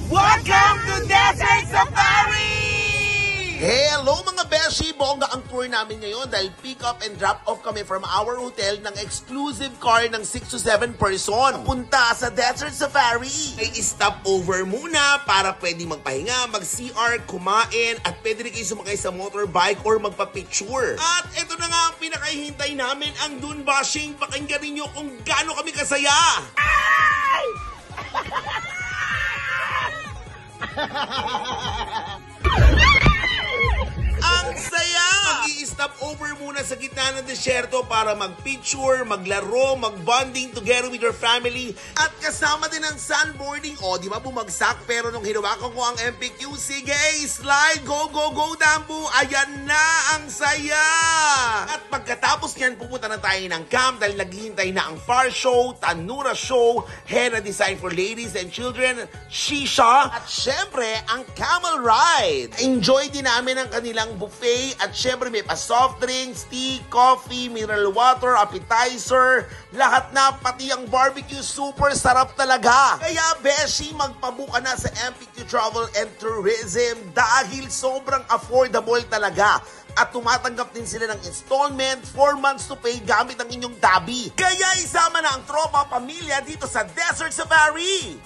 Welcome to Desert Safari! Hello mga beshi! Bongga ang tour namin ngayon dahil pick up and drop off kami from our hotel ng exclusive car ng 6 to 7 person. Punta sa Desert Safari. Ay stop over muna para pwede magpahinga, mag-CR, kumain at pwede rin kayo sumakay sa motorbike or magpa-picture. At ito na nga ang pinakahihintay namin, ang Dune Bashing. Pakinggan rin nyo kung gaano kami kasaya. Ang saya! Mag-i-stop over muna sa gitna ng desyerto para mag-picture, maglaro, mag-bonding together with your family at kasama din ang sandboarding. O, di ba bumagsak? Pero nung hinawakan ko ang MPQ, sige, slide, go, go, go, Dambu! Ayan na ang saya! At pagkatapos niyan, pupunta na tayo ng camp dahil naghihintay na ang Far Show, Tanura Show, Henna Design for Ladies and Children, Shisha, at syempre, ang Camel Ride. Enjoy din namin ang kanilang buffet at syempre may pa-soft drinks, tea, coffee, mineral water, appetizer, lahat na, pati ang barbecue, super sarap talaga. Kaya beshi, magpabuka na sa MPQ Travel and Tourism dahil sobrang affordable talaga. At tumatanggap din sila ng installment, 4 months to pay gamit ang inyong tabi. Kaya isama na ang tropa, pamilya dito sa Desert Safari!